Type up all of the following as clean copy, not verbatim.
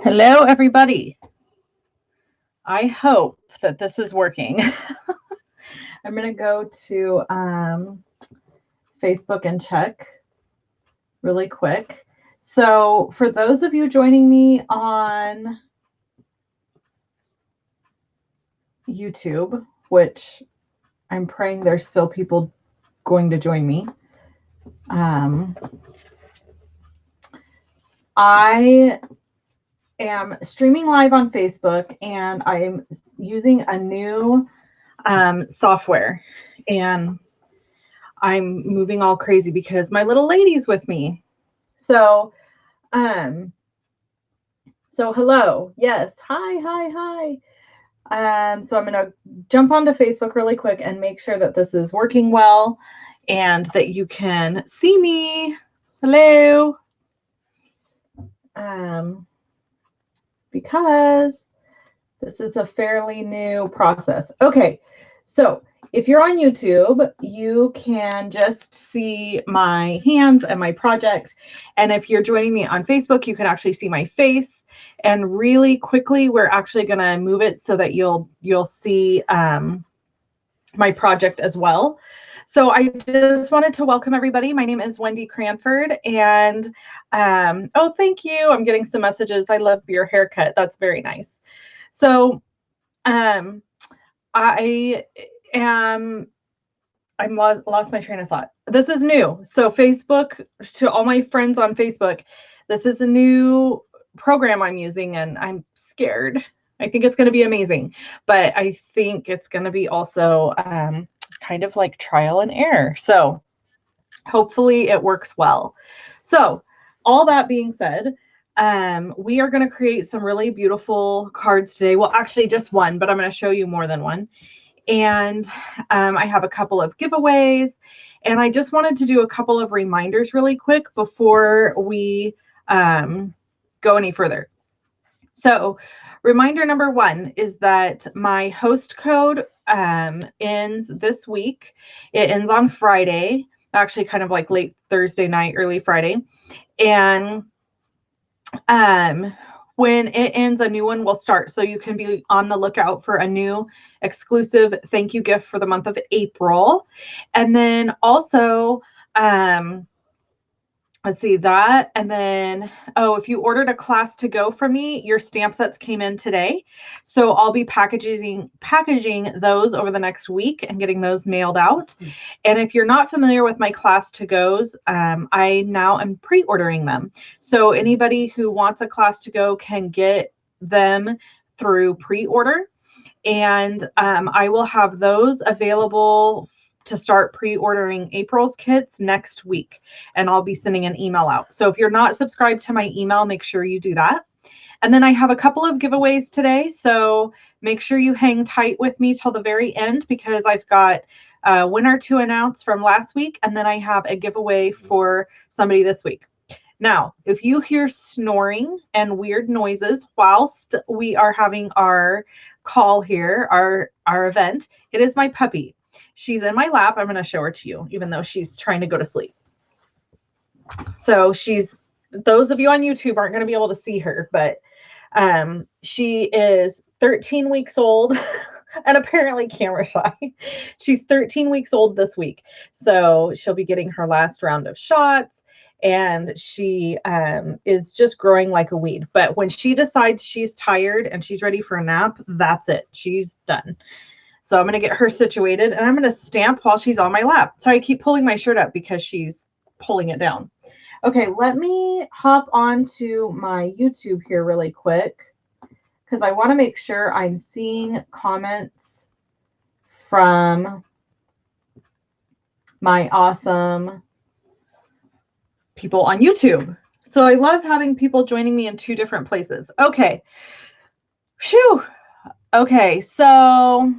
Hello, everybody. I hope that this is working. I'm going to go to Facebook and check really quick. So for those of you joining me on YouTube, which I'm praying there's still people going to join me, I am streaming live on Facebook, and I'm using a new software, and I'm moving all crazy because my little lady's with me. So hello. Yes. Hi. So I'm going to jump onto Facebook really quick and make sure that this is working well and that you can see me. Hello. Because this is a fairly new process. Okay. So if you're on YouTube, you can just see my hands and my project. And if you're joining me on Facebook, you can actually see my face. And really quickly, we're actually going to move it so that you'll see my project as well. So I just wanted to welcome everybody. My name is Wendy Cranford, and oh, thank you. I'm getting some messages. I love your haircut. That's very nice. So I lost my train of thought. This is new. So Facebook, to all my friends on Facebook, this is a new program I'm using, and I'm scared. I think it's going to be amazing, but I think it's going to be also kind of like trial and error. So hopefully it works well. So all that being said, we are going to create some really beautiful cards today. Well, actually just one, but I'm going to show you more than one. And I have a couple of giveaways, and I just wanted to do a couple of reminders really quick before we go any further. So reminder number one is that my host code ends this week. It ends on Friday, actually kind of like late Thursday night, early Friday. And when it ends, a new one will start. So you can be on the lookout for a new exclusive thank you gift for the month of April. And then also, let's see that. And then, oh, if you ordered a class to go from me, your stamp sets came in today. So I'll be packaging those over the next week and getting those mailed out. And if you're not familiar with my class to goes, I now am pre-ordering them. So anybody who wants a class to go can get them through pre-order. And I will have those available to start pre-ordering April's kits next week, and I'll be sending an email out. So if you're not subscribed to my email, make sure you do that. And then I have a couple of giveaways today, so make sure you hang tight with me till the very end, because I've got a winner to announce from last week, and then I have a giveaway for somebody this week. Now, if you hear snoring and weird noises whilst we are having our call here, our event, it is my puppy. She's in my lap. I'm going to show her to you, even though she's trying to go to sleep. So those of you on YouTube aren't going to be able to see her, but she is 13 weeks old and apparently camera shy. She's 13 weeks old this week. So she'll be getting her last round of shots, and she is just growing like a weed. But when she decides she's tired and she's ready for a nap, that's it. She's done. So I'm going to get her situated, and I'm going to stamp while she's on my lap. So I keep pulling my shirt up because she's pulling it down. Okay, let me hop onto my YouTube here really quick, because I want to make sure I'm seeing comments from my awesome people on YouTube. So I love having people joining me in two different places. Okay. Phew. Okay, so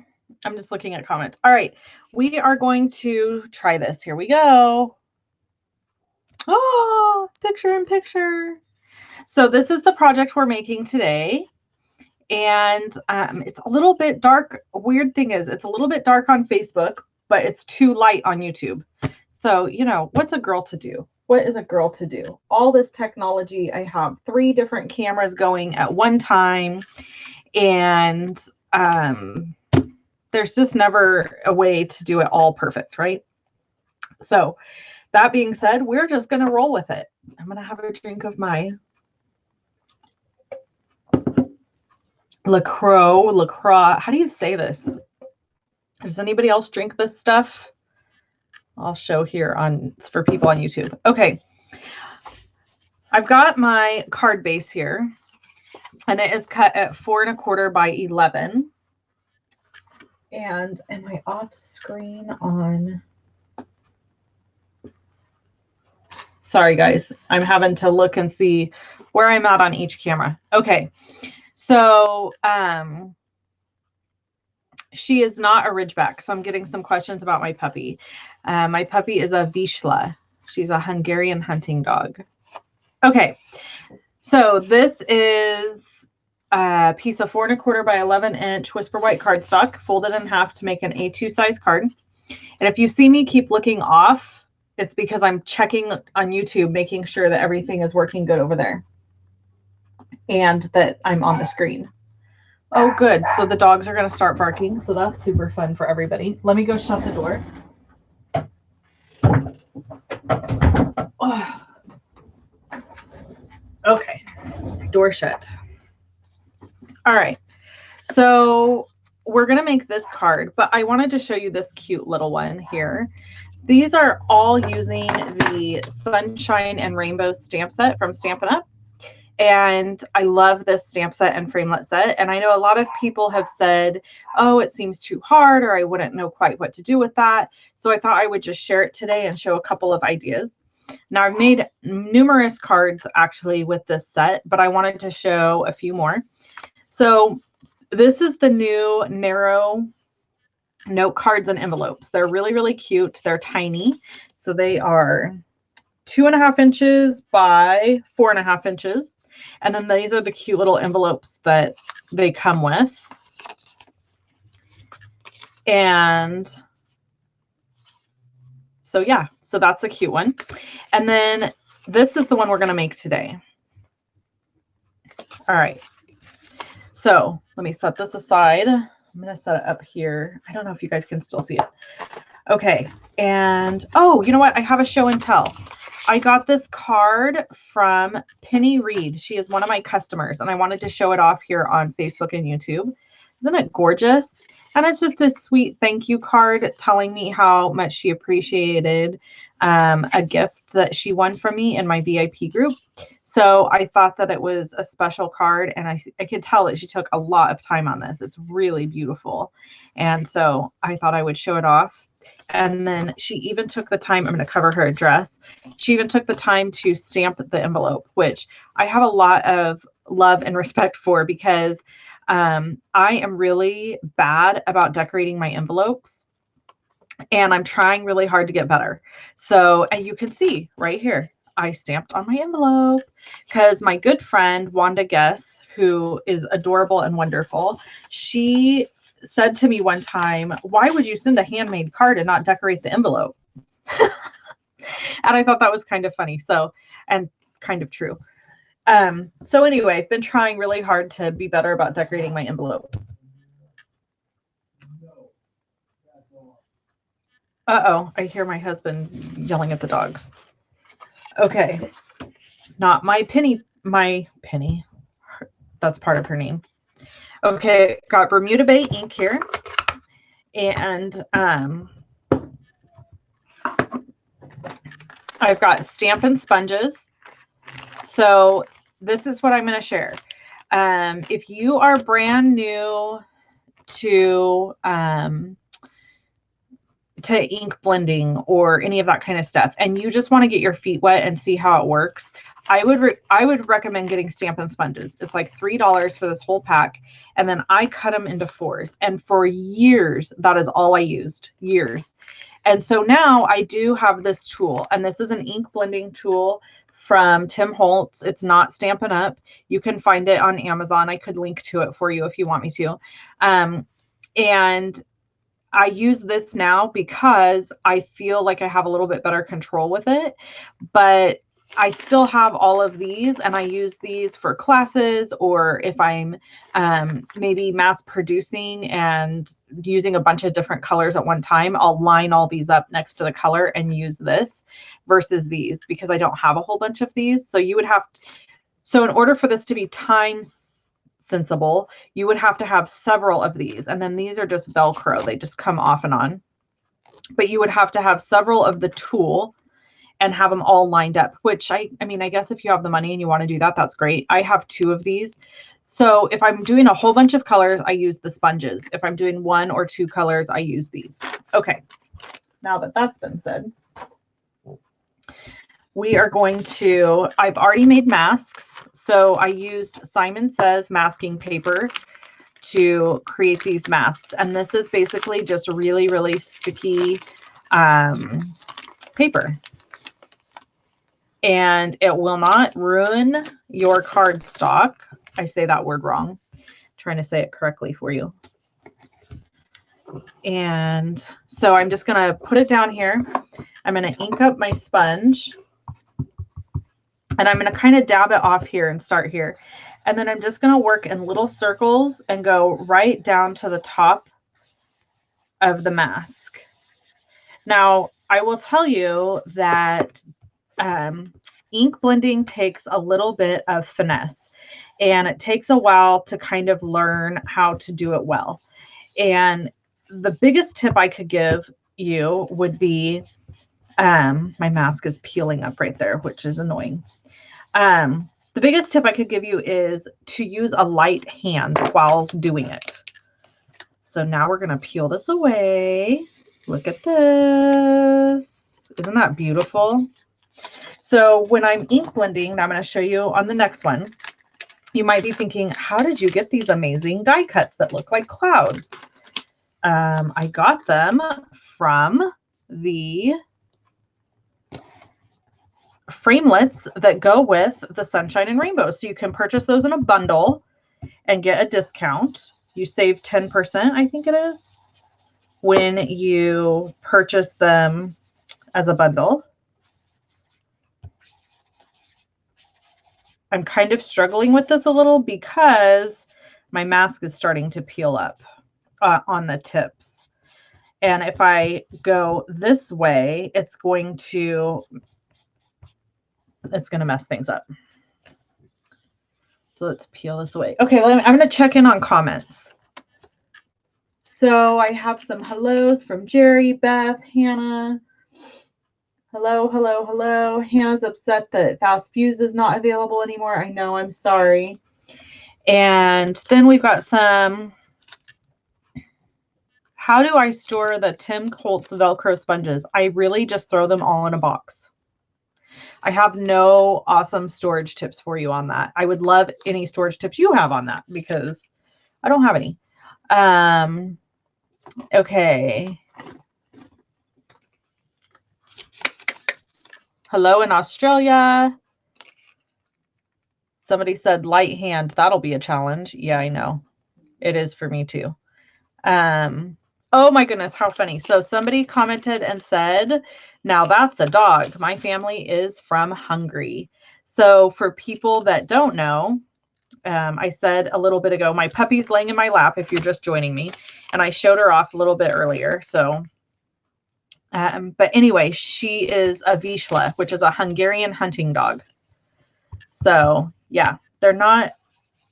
I'm just looking at comments. All right, we are going to try this. Here we go. Oh, picture in picture. So this is the project we're making today. And it's a little bit dark. Weird thing is, it's a little bit dark on Facebook, but it's too light on YouTube. So, you know, what's a girl to do? what is a girl to do? All this technology. I have 3 different cameras going at one time, and there's just never a way to do it all perfect, right? So that being said, we're just going to roll with it. I'm going to have a drink of my LaCroix. How do you say this? Does anybody else drink this stuff? I'll show here for people on YouTube. Okay. I've got my card base here, and it is cut at 4 1/4 by 11. And am I off screen on? Sorry, guys. I'm having to look and see where I'm at on each camera. Okay. So, she is not a Ridgeback. So I'm getting some questions about my puppy. My puppy is a Vizsla. She's a Hungarian hunting dog. Okay. So this is a piece of 4 1/4 by 11-inch Whisper White cardstock, folded in half to make an A2 size card. And if you see me keep looking off, it's because I'm checking on YouTube, making sure that everything is working good over there and that I'm on the screen. Oh, good. So the dogs are going to start barking. So that's super fun for everybody. Let me go shut the door. Oh. Okay. Door shut. All right. So we're going to make this card, but I wanted to show you this cute little one here. These are all using the Sunshine and Rainbow stamp set from Stampin' Up. And I love this stamp set and framelit set. And I know a lot of people have said, oh, it seems too hard, or I wouldn't know quite what to do with that. So I thought I would just share it today and show a couple of ideas. Now, I've made numerous cards actually with this set, but I wanted to show a few more. So this is the new narrow note cards and envelopes. They're really, really cute. They're tiny. So they are 2.5 inches by 4.5 inches. And then these are the cute little envelopes that they come with. And so, yeah, so that's a cute one. And then this is the one we're going to make today. All right. So let me set this aside. I'm going to set it up here. I don't know if you guys can still see it. Okay. And, oh, you know what? I have a show and tell. I got this card from Penny Reed. She is one of my customers, and I wanted to show it off here on Facebook and YouTube. Isn't it gorgeous? And it's just a sweet thank you card telling me how much she appreciated a gift that she won from me in my VIP group. So I thought that it was a special card, and I could tell that she took a lot of time on this. It's really beautiful. And so I thought I would show it off. And then she even took the time, I'm going to cover her address. She even took the time to stamp the envelope, which I have a lot of love and respect for, because I am really bad about decorating my envelopes, and I'm trying really hard to get better. So, and you can see right here, I stamped on my envelope because my good friend, Wanda Guess, who is adorable and wonderful, she said to me one time, why would you send a handmade card and not decorate the envelope? And I thought that was kind of funny. So, and kind of true. So anyway, I've been trying really hard to be better about decorating my envelopes. Uh-oh, I hear my husband yelling at the dogs. Okay. Not my Penny, that's part of her name. Okay, got Bermuda Bay ink here. And I've got Stampin' Sponges. So this is what I'm going to share. If you are brand new to ink blending or any of that kind of stuff, and you just want to get your feet wet and see how it works, I would recommend getting Stampin' Sponges. It's like $3 for this whole pack, and then I cut them into 4s. And for years, that is all I used, years. And so now I do have this tool, and this is an ink blending tool from Tim Holtz. It's not Stampin' Up. You can find it on Amazon. I could link to it for you if you want me to. And I use this now because I feel like I have a little bit better control with it, but I still have all of these, and I use these for classes, or if I'm maybe mass producing and using a bunch of different colors at one time, I'll line all these up next to the color and use this versus these, because I don't have a whole bunch of these. So you would have so in order for this to be time sensible, you would have to have several of these. And then these are just Velcro. They just come off and on. But you would have to have several of the tool and have them all lined up, which I mean, I guess if you have the money and you want to do that, that's great. I have 2 of these. So if I'm doing a whole bunch of colors, I use the sponges. If I'm doing 1 or 2 colors, I use these. Okay. Now that that's been said, we are going to, I've already made masks. So I used Simon Says masking paper to create these masks. And this is basically just really, really sticky paper. And it will not ruin your cardstock. I say that word wrong. I'm trying to say it correctly for you. And so I'm just going to put it down here. I'm going to ink up my sponge. And I'm going to kind of dab it off here and start here. And then I'm just going to work in little circles and go right down to the top of the mask. Now, I will tell you that ink blending takes a little bit of finesse, and it takes a while to kind of learn how to do it well. And the biggest tip I could give you would be, my mask is peeling up right there, which is annoying. The biggest tip I could give you is to use a light hand while doing it. So now we're going to peel this away. Look at this. Isn't that beautiful? So when I'm ink blending, I'm going to show you on the next one, you might be thinking, how did you get these amazing die cuts that look like clouds? I got them from the framelits that go with the Sunshine and Rainbow. So you can purchase those in a bundle and get a discount. You save 10%, I think it is, when you purchase them as a bundle. I'm kind of struggling with this a little because my mask is starting to peel up on the tips. And if I go this way, it's going to mess things up. So let's peel this away. Okay, I'm going to check in on comments. So I have some hellos from Jerry, Beth, Hannah. Hello, hello, hello. Hannah's upset that Fast Fuse is not available anymore. I know, I'm sorry. And then we've got some, how do I store the Tim Holtz Velcro sponges? I really just throw them all in a box. I have no awesome storage tips for you on that. I would love any storage tips you have on that because I don't have any. Okay. Hello in Australia. Somebody said light hand. That'll be a challenge. Yeah, I know. It is for me too. Oh my goodness, how funny. So somebody commented and said, now that's a dog. My family is from Hungary. So for people that don't know, I said a little bit ago, my puppy's laying in my lap if you're just joining me. And I showed her off a little bit earlier. So but anyway, she is a Vizsla, which is a Hungarian hunting dog. So yeah, they're not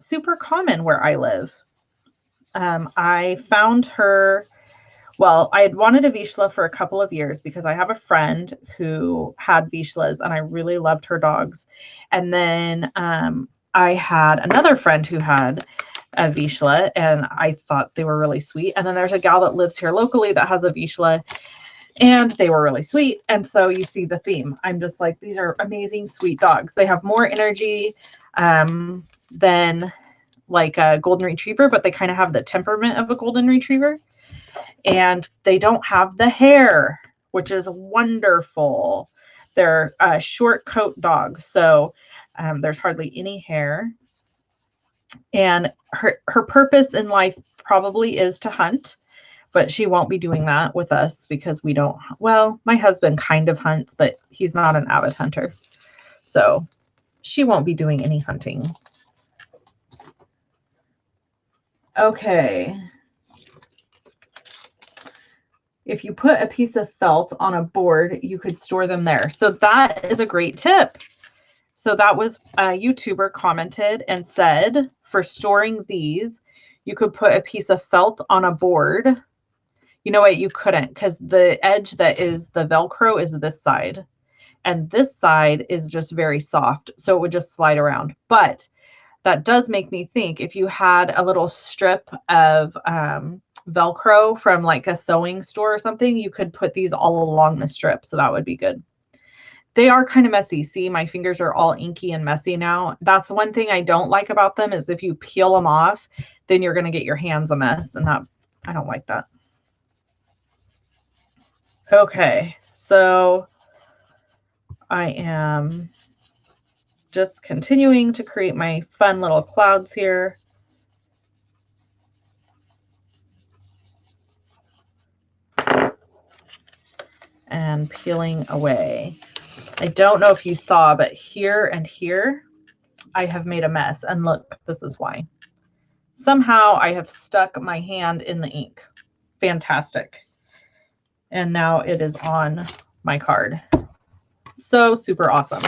super common where I live. I found her, well, I had wanted a Vizsla for a couple of years because I have a friend who had Vizslas and I really loved her dogs. And then I had another friend who had a Vizsla and I thought they were really sweet. And then there's a gal that lives here locally that has a Vizsla and they were really sweet. And so you see the theme. I'm just like, these are amazing, sweet dogs. They have more energy than like a golden retriever, but they kind of have the temperament of a golden retriever. And they don't have the hair, which is wonderful. They're short coat dogs. So there's hardly any hair. And her purpose in life probably is to hunt, but she won't be doing that with us because we don't, well, my husband kind of hunts, but he's not an avid hunter. So she won't be doing any hunting. Okay. If you put a piece of felt on a board, you could store them there. So that is a great tip. So that was a YouTuber commented and said for storing these, you could put a piece of felt on a board. You know what? You couldn't, because the edge that is the Velcro is this side. And this side is just very soft. So it would just slide around. But that does make me think if you had a little strip of Velcro from like a sewing store or something, you could put these all along the strip. So that would be good. They are kind of messy. See, my fingers are all inky and messy now. That's the one thing I don't like about them is if you peel them off, then you're going to get your hands a mess. And that, I don't like that. Okay, so I am just continuing to create my fun little clouds here. And peeling away. I don't know if you saw, but here and here, I have made a mess. And look, this is why. Somehow I have stuck my hand in the ink. Fantastic. And now it is on my card. So super awesome.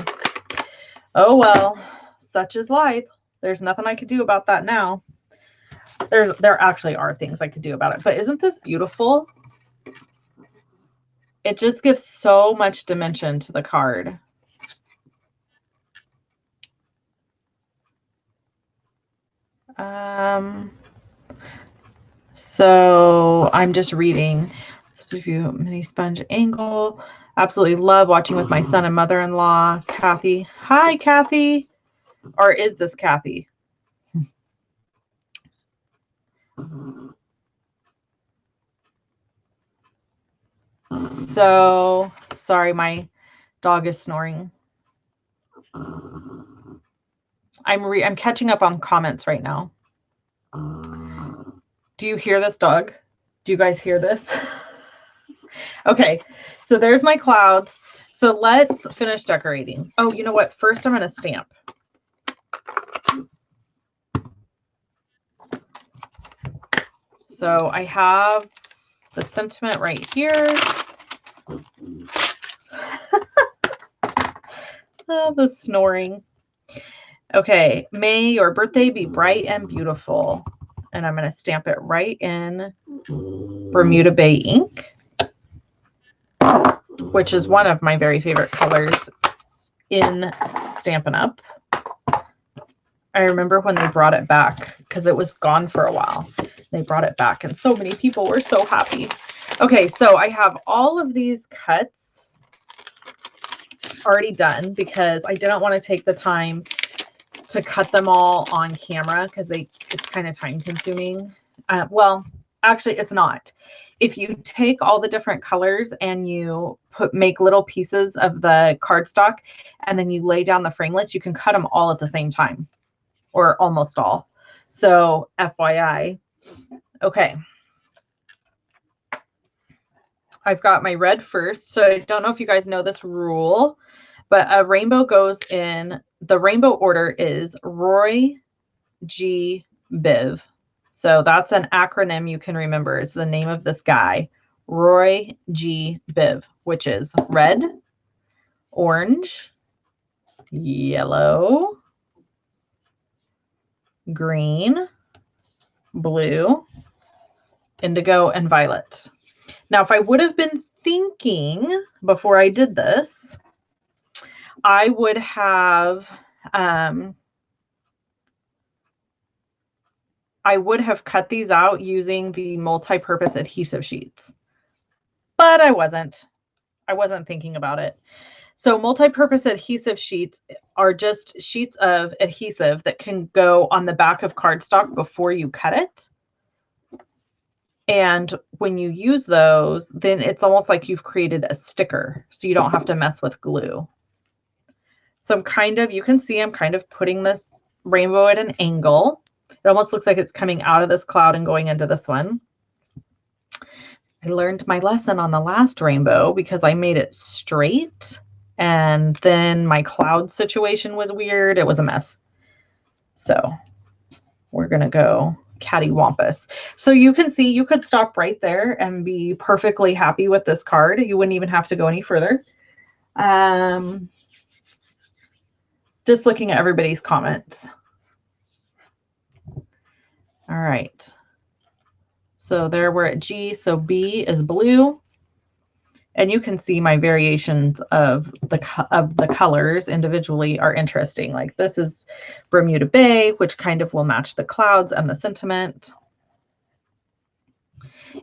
Oh, well, such is life. There's nothing I could do about that now. There actually are things I could do about it, but isn't this beautiful? It just gives so much dimension to the card. So I'm just reading. Mini sponge angle. Absolutely love watching with my son and mother-in-law. Kathy. Hi, Kathy. Or is this Kathy? So sorry, my dog is snoring. I'm catching up on comments right now. Do you hear this dog? Do you guys hear this? Okay, so there's my clouds. So let's finish decorating. Oh, you know what? First, I'm going to stamp. So I have the sentiment right here. Oh, the snoring. Okay, may your birthday be bright and beautiful. And I'm going to stamp it right in Bermuda Bay ink, which is one of my very favorite colors in Stampin' Up. I remember when they brought it back because it was gone for a while. They brought it back and so many people were so happy. Okay, so I have all of these cuts already done because I didn't want to take the time to cut them all on camera because it's kind of time consuming. Well, actually it's not. If you take all the different colors and you make little pieces of the cardstock and then you lay down the framelits, you can cut them all at the same time or almost all. So FYI. Okay. I've got my red first. So I don't know if you guys know this rule, but a rainbow goes in, the rainbow order is Roy G. Biv. So that's an acronym you can remember. It's the name of this guy, Roy G. Biv, which is red, orange, yellow, green, blue, indigo, and violet. Now, if I would have been thinking before I did this, I would have cut these out using the multi-purpose adhesive sheets, but I wasn't thinking about it. So multi-purpose adhesive sheets are just sheets of adhesive that can go on the back of cardstock before you cut it. And when you use those, then it's almost like you've created a sticker, so you don't have to mess with glue. So you can see I'm kind of putting this rainbow at an angle. It almost looks like it's coming out of this cloud and going into this one. I learned my lesson on the last rainbow because I made it straight, and then my cloud situation was weird. It was a mess. So we're going to go cattywampus. So you can see you could stop right there and be perfectly happy with this card. You wouldn't even have to go any further. Just looking at everybody's comments. All right. So there we're at G. So B is blue. And you can see my variations of the colors individually are interesting. Like this is Bermuda Bay, which kind of will match the clouds and the sentiment.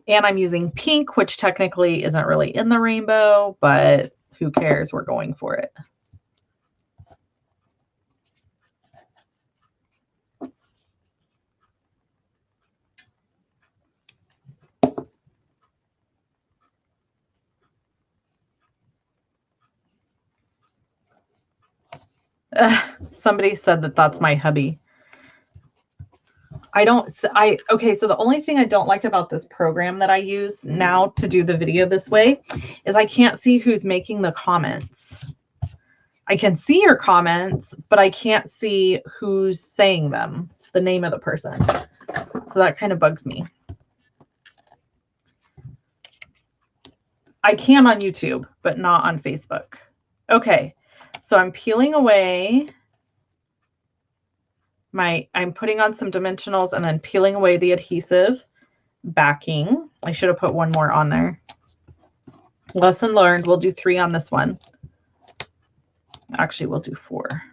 And I'm using pink, which technically isn't really in the rainbow, but who cares? We're going for it. Somebody said that that's my hubby. Okay, so the only thing I don't like about this program that I use now to do the video this way is I can't see who's making the comments. I can see your comments, but I can't see who's saying them, the name of the person. So that kind of bugs me. I can on YouTube, but not on Facebook. Okay, so I'm peeling away I'm putting on some dimensionals and then peeling away the adhesive backing. I should have put one more on there. Lesson learned. We'll do 3 on this one. Actually, we'll do 4.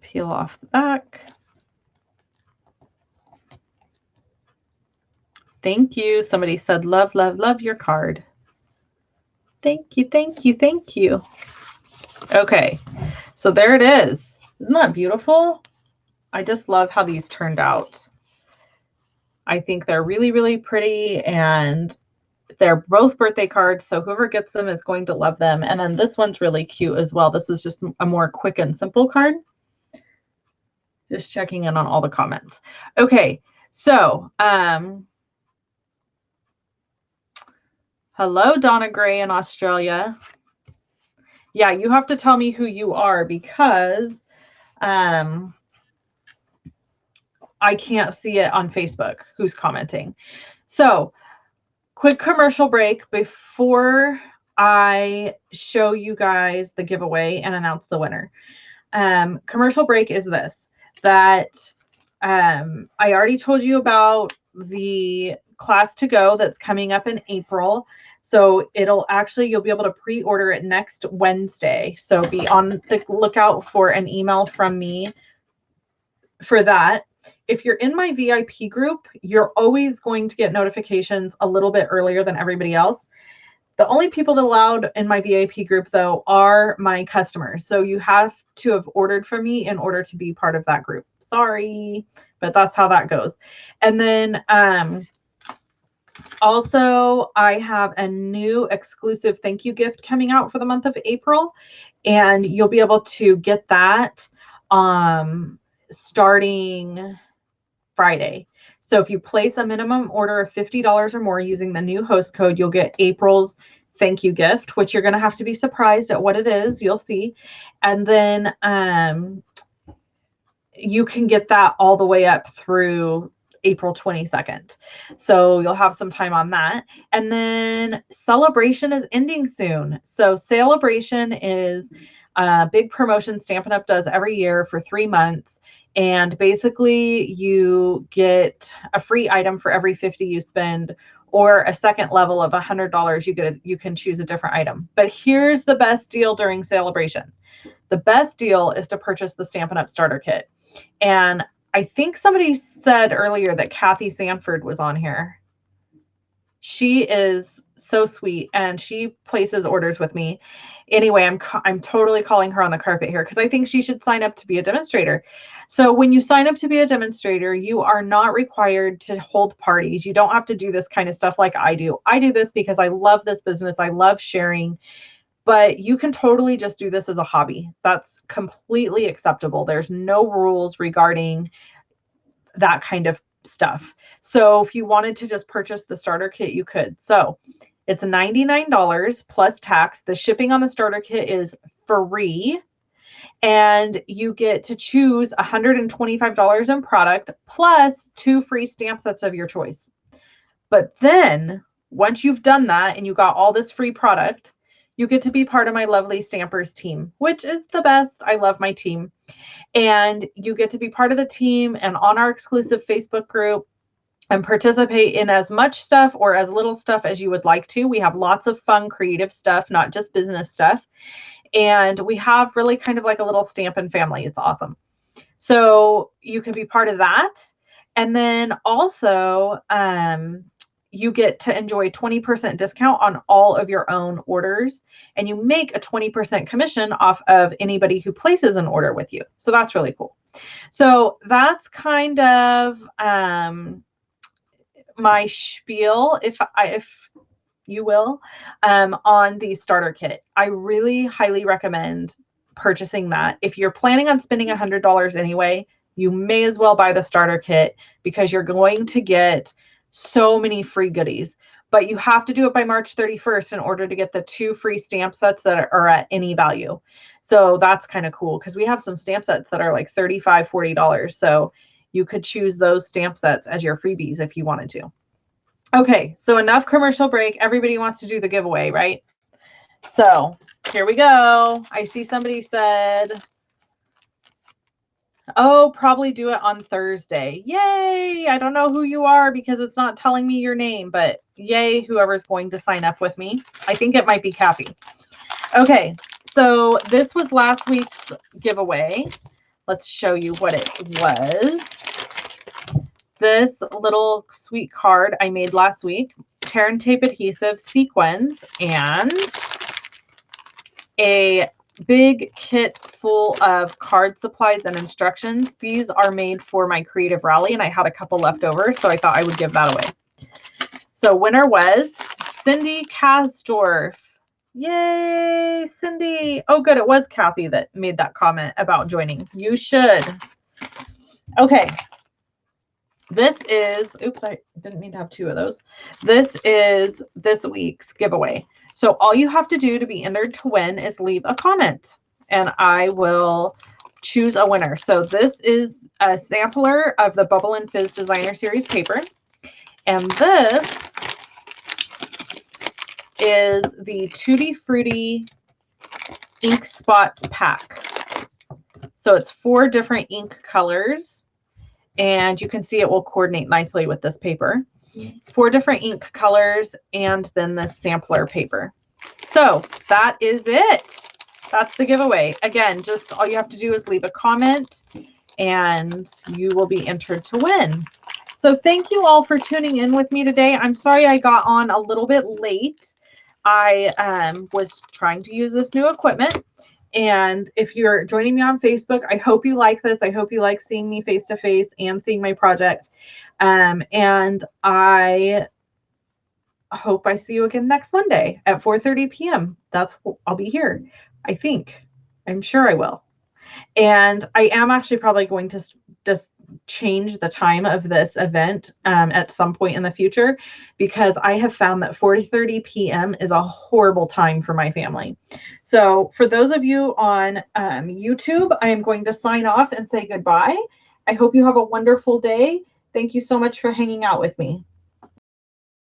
Peel off the back. Thank you. Somebody said, love, love, love your card. Thank you, thank you, thank you. Okay, so there it is. Isn't that beautiful? I just love how these turned out. I think they're really, really pretty, and they're both birthday cards, so whoever gets them is going to love them. And then this one's really cute as well. This is just a more quick and simple card. Just checking in on all the comments. Okay, so hello, Donna Gray in Australia. Yeah, you have to tell me who you are because I can't see it on Facebook who's commenting. So quick commercial break before I show you guys the giveaway and announce the winner. Commercial break is this, that I already told you about the class to go that's coming up in April. So you'll be able to pre-order it next Wednesday. So be on the lookout for an email from me for that. If you're in my VIP group, you're always going to get notifications a little bit earlier than everybody else. The only people that are allowed in my VIP group, though, are my customers. So you have to have ordered from me in order to be part of that group. Sorry, but that's how that goes. And then also, I have a new exclusive thank you gift coming out for the month of April, and you'll be able to get that starting Friday. So if you place a minimum order of $50 or more using the new host code, you'll get April's thank you gift, which you're going to have to be surprised at what it is. You'll see. And then you can get that all the way up through April 22nd. So you'll have some time on that. And then Celebration is ending soon. So Celebration is a big promotion Stampin' Up! Does every year for 3 months. And basically you get a free item for every 50 you spend, or a second level of $100. You can choose a different item. But here's the best deal during Celebration. The best deal is to purchase the Stampin' Up! Starter Kit. And I think somebody said earlier that Kathy Sanford was on here. She is so sweet, and she places orders with me. Anyway, I'm totally calling her on the carpet here because I think she should sign up to be a demonstrator. So when you sign up to be a demonstrator, you are not required to hold parties. You don't have to do this kind of stuff like I do. I do this because I love this business. I love sharing. But you can totally just do this as a hobby. That's completely acceptable. There's no rules regarding that kind of stuff. So if you wanted to just purchase the starter kit, you could. So it's $99 plus tax. The shipping on the starter kit is free. And you get to choose $125 in product plus 2 free stamp sets of your choice. But then once you've done that and you got all this free product, you get to be part of my lovely Stampers team, which is the best. I love my team. And you get to be part of the team and on our exclusive Facebook group and participate in as much stuff or as little stuff as you would like to. We have lots of fun, creative stuff, not just business stuff. And we have really kind of like a little Stampin' family. It's awesome. So you can be part of that. And then also, you get to enjoy 20% discount on all of your own orders, and you make a 20% commission off of anybody who places an order with you. So that's really cool. So that's kind of my spiel, if you will, on the starter kit. I really highly recommend purchasing that. If you're planning on spending $100 anyway, you may as well buy the starter kit because you're going to get so many free goodies. But you have to do it by March 31st in order to get the 2 free stamp sets that are at any value. So that's kind of cool because we have some stamp sets that are like $35, $40. So you could choose those stamp sets as your freebies if you wanted to. Okay, so enough commercial break. Everybody wants to do the giveaway, right? So here we go. I see somebody said, oh, probably do it on Thursday. Yay! I don't know who you are because it's not telling me your name, but yay, whoever's going to sign up with me. I think it might be Kathy. Okay, so this was last week's giveaway. Let's show you what it was. This little sweet card I made last week, tear and tape adhesive, sequins, and a big kit full of card supplies and instructions. These are made for my creative rally, and I had a couple left over, so I thought I would give that away. So winner was Cindy Kasdorf. Yay, Cindy. Oh, good. It was Kathy that made that comment about joining. You should. Okay. This is, oops, I didn't mean to have 2 of those. This is this week's giveaway. So all you have to do to be entered to win is leave a comment and I will choose a winner. So this is a sampler of the Bubble and Fizz Designer Series paper. And this is the Tutti Frutti Ink Spots pack. So it's 4 different ink colors. And you can see it will coordinate nicely with this paper. 4 different ink colors and then this sampler paper. So that is it. That's the giveaway. Again, just all you have to do is leave a comment and you will be entered to win. So thank you all for tuning in with me today. I'm sorry I got on a little bit late. I was trying to use this new equipment. And if you're joining me on Facebook, I hope you like this. I hope you like seeing me face to face and seeing my project. And I hope I see you again next Monday at 4:30 p.m. I'll be here. I think. I'm sure I will. And I am actually probably going to just change the time of this event at some point in the future because I have found that 4:30 p.m. is a horrible time for my family. So for those of you on YouTube, I am going to sign off and say goodbye. I hope you have a wonderful day. Thank you so much for hanging out with me.